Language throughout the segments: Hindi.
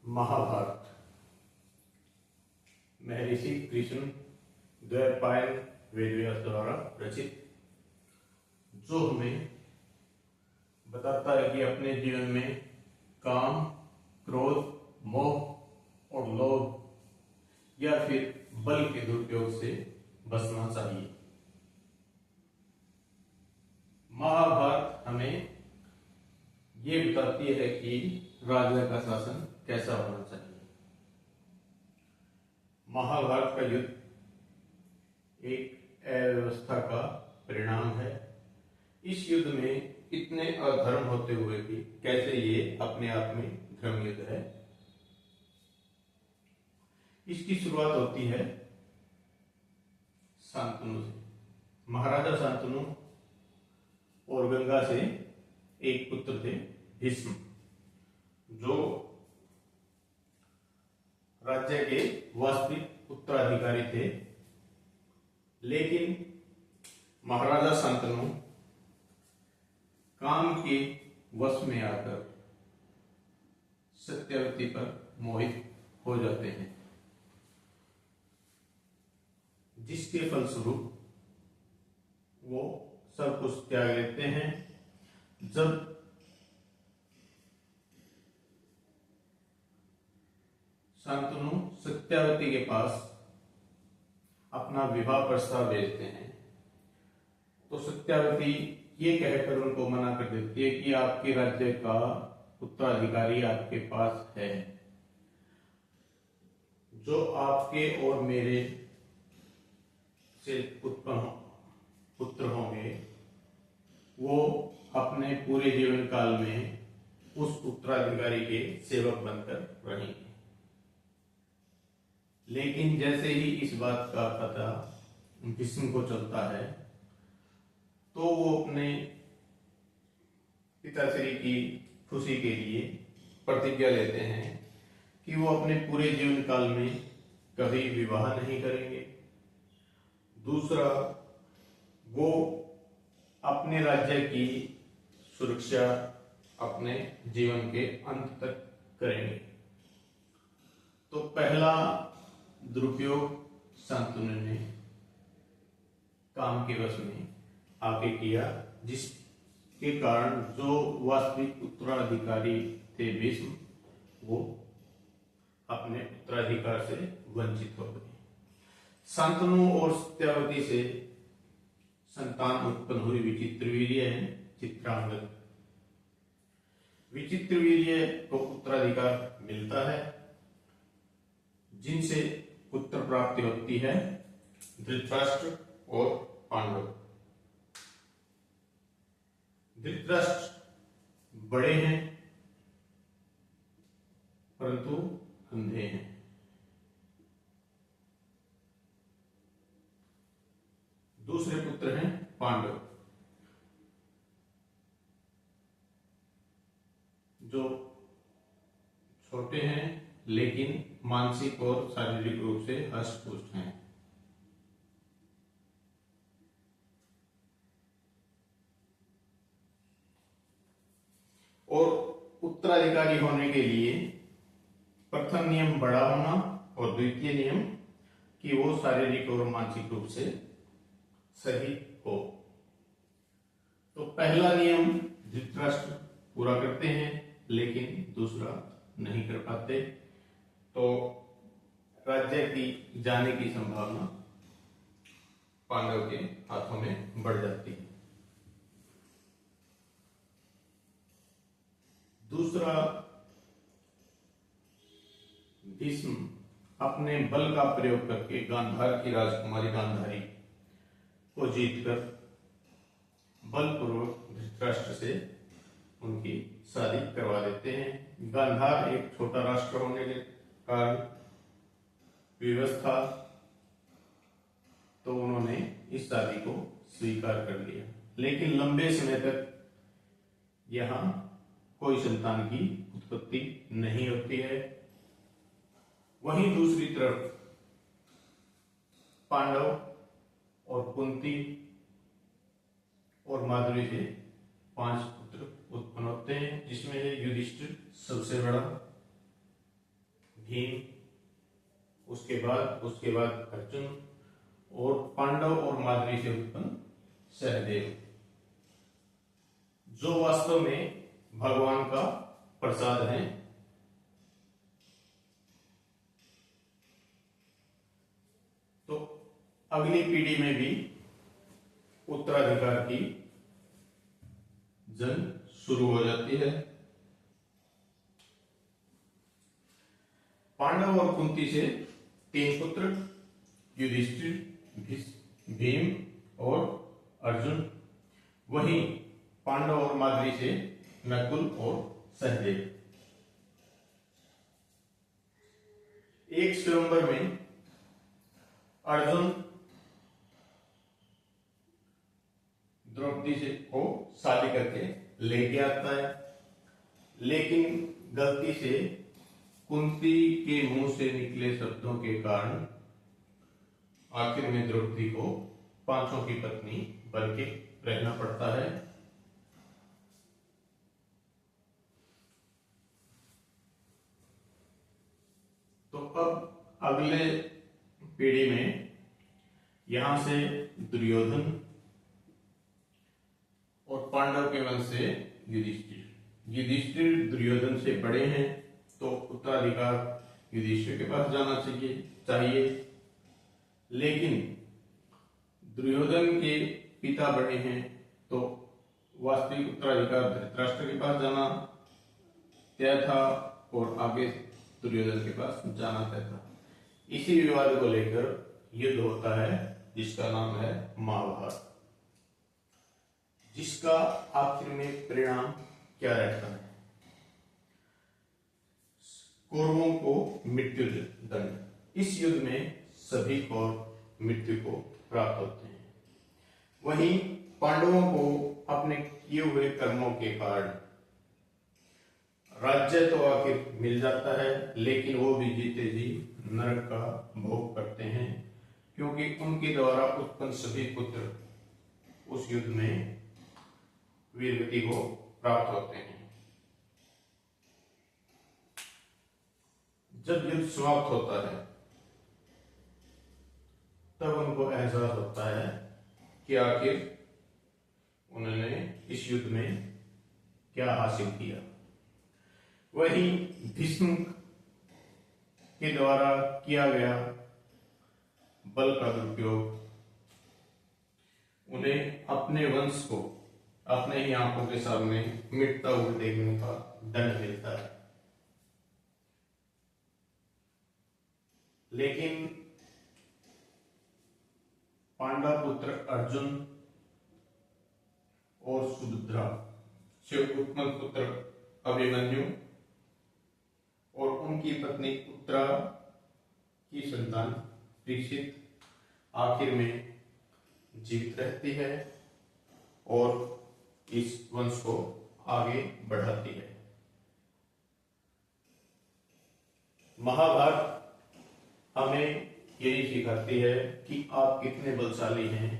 महाभारत महर्षि कृष्ण द्वैपायन वेदव्यास द्वारा रचित, जो हमें बताता है कि अपने जीवन में काम, क्रोध, मोह और लोभ या फिर बल के दुरुपयोग से बचना चाहिए। महाभारत हमें ये बताती है कि राजा का शासन कैसा होना चाहिए। महाभारत का युद्ध एक अव्यवस्था का परिणाम है। इस युद्ध में इतने अधर्म होते हुए भी कैसे ये अपने आप में धर्म युद्ध है। इसकी शुरुआत होती है शांतनु से। महाराजा शांतनु और गंगा से एक पुत्र थे भीष्म, जो राज्य के वास्तविक उत्तराधिकारी थे। लेकिन महाराजा शांतनु काम के वश में आकर सत्यवती पर मोहित हो जाते हैं, जिसके फलस्वरूप वो सब कुछ त्याग लेते हैं। जब शांतनु सत्यावती के पास अपना विवाह प्रस्ताव भेजते हैं, तो सत्यावती ये कहकर उनको मना कर देती है कि आपके राज्य का उत्तराधिकारी आपके पास है। जो आपके और मेरे से उत्पन्न पुत्र होंगे, वो अपने पूरे जीवन काल में उस उत्तराधिकारी के सेवक बनकर रहेंगे। लेकिन जैसे ही इस बात का पता भीष्म को चलता है, तो वो अपने पिताश्री की खुशी के लिए प्रतिज्ञा लेते हैं कि वो अपने पूरे जीवन काल में कभी विवाह नहीं करेंगे। दूसरा, वो अपने राज्य की सुरक्षा अपने जीवन के अंत तक करेंगे। तो पहला दुरुपयोग शांतनु ने काम के वश में आके किया, जिसके कारण जो वास्तविक उत्तराधिकारी थे भीष्म, वो अपने उत्तराधिकार से वंचित हो गए। शांतनु और सत्यावती से संतान उत्पन्न हुई विचित्रवीर्य है चित्रांगद। विचित्रवीर्य को उत्तराधिकार मिलता है, जिनसे पुत्र प्राप्ति होती है धृतराष्ट्र और पांडव। धृतराष्ट्र बड़े हैं परंतु अंधे हैं। दूसरे पुत्र हैं पांडव, जो छोटे हैं लेकिन मानसिक और शारीरिक रूप से हष्ट-पुष्ट हैं। और उत्तराधिकारी होने के लिए प्रथम नियम बड़ा होना और द्वितीय नियम कि वो शारीरिक और मानसिक रूप से सही हो। तो पहला नियम धृतराष्ट्र पूरा करते हैं, लेकिन दूसरा नहीं कर पाते, तो राज्य की जाने की संभावना पांडव के हाथों में बढ़ जाती है। दूसरा, भीष्म अपने बल का प्रयोग करके गांधार की राजकुमारी गांधारी को जीतकर बलपूर्वक धृतराष्ट्र से उनकी शादी करवा देते हैं। गांधार एक छोटा राष्ट्र होने के कारण व्यवस्था, तो उन्होंने इस शादी को स्वीकार कर लिया। लेकिन लंबे समय तक यहां कोई संतान की उत्पत्ति नहीं होती है। वहीं दूसरी तरफ पांडव और कुंती और माधुरी से 5 पुत्र उत्पन्न होते हैं, जिसमें युधिष्ठिर सबसे बड़ा, भीम, उसके बाद अर्जुन, और पांडव और माद्री से उत्पन्न सहदेव, जो वास्तव में भगवान का प्रसाद है। तो अगली पीढ़ी में भी उत्तराधिकार की जंग शुरू हो जाती है। पांडव और कुंती से 3 पुत्र, युधिष्ठिर, भीम और अर्जुन। वहीं पांडव और माद्री से नकुल और सहदेव। एक स्वयंवर में अर्जुन द्रौपदी से को शादी करके लेके आता है, लेकिन गलती से कुंती के मुंह से निकले शब्दों के कारण आखिर में द्रौपदी को 5 की पत्नी बनके रहना पड़ता है। तो अब अगले पीढ़ी में यहां से दुर्योधन और पांडव के वंश से युधिष्ठिर दुर्योधन से बड़े हैं, तो उत्तराधिकार युधिष्ठिर के पास जाना चाहिए। लेकिन दुर्योधन के पिता बड़े हैं, तो वास्तविक उत्तराधिकार धृतराष्ट्र के पास जाना तय था और आगे दुर्योधन के पास जाना तय था। इसी विवाद को लेकर युद्ध होता है जिसका नाम है महाभारत, जिसका आखिर में परिणाम क्या रहता है? कौरवों को मृत्यु दंड। इस युद्ध में सभी कौरव मृत्यु को प्राप्त होते हैं। वहीं पांडवों को अपने किए हुए कर्मों के कारण राज्य तो आखिर मिल जाता है, लेकिन वो भी जीते जी नरक का भोग करते हैं, क्योंकि उनके द्वारा उत्पन्न सभी पुत्र उस युद्ध में वीरगति को प्राप्त होते हैं। जब युद्ध समाप्त होता है तब उनको एहसास होता है कि आखिर उन्होंने इस युद्ध में क्या हासिल किया। वही भीष्म के द्वारा किया गया बल का दुरुपयोग उन्हें अपने वंश को अपने ही आंखों के सामने मिटता हुआ देखने का दंड मिलता है। लेकिन पांडव पुत्र अर्जुन और सुभद्रा से उत्पन्न पुत्र अभिमन्यु और उनकी पत्नी उत्तरा की संतान परीक्षित आखिर में जीवित रहती है और इस वंश को आगे बढ़ाती है। महाभारत हमें यही सिखाती है कि आप कितने बलशाली हैं,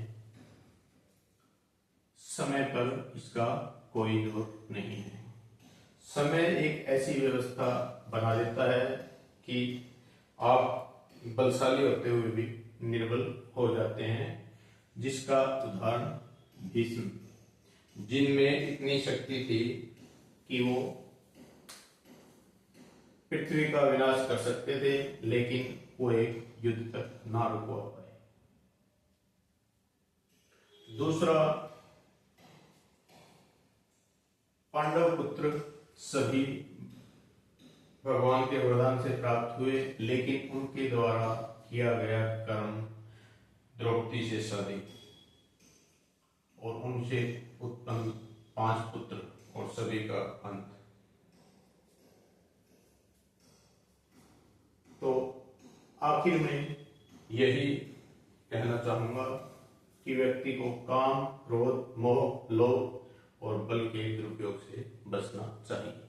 समय पर इसका कोई जोर नहीं है। समय एक ऐसी व्यवस्था बना देता है कि आप बलशाली होते हुए भी निर्बल हो जाते हैं, जिसका उदाहरण भीष्म, जिनमें इतनी शक्ति थी कि वो पृथ्वी का विनाश कर सकते थे, लेकिन वो एक युद्ध तक ना रुकवा पाए। दूसरा, पांडव पुत्र सभी भगवान के वरदान से प्राप्त हुए, लेकिन उनके द्वारा किया गया कर्म द्रौपदी से शादी और उनसे उत्पन्न 5 पुत्र और सभी का अंत। तो आखिर में यही कहना चाहूंगा कि व्यक्ति को काम, क्रोध, मोह, लोभ और बल के दुरुपयोग से बचना चाहिए।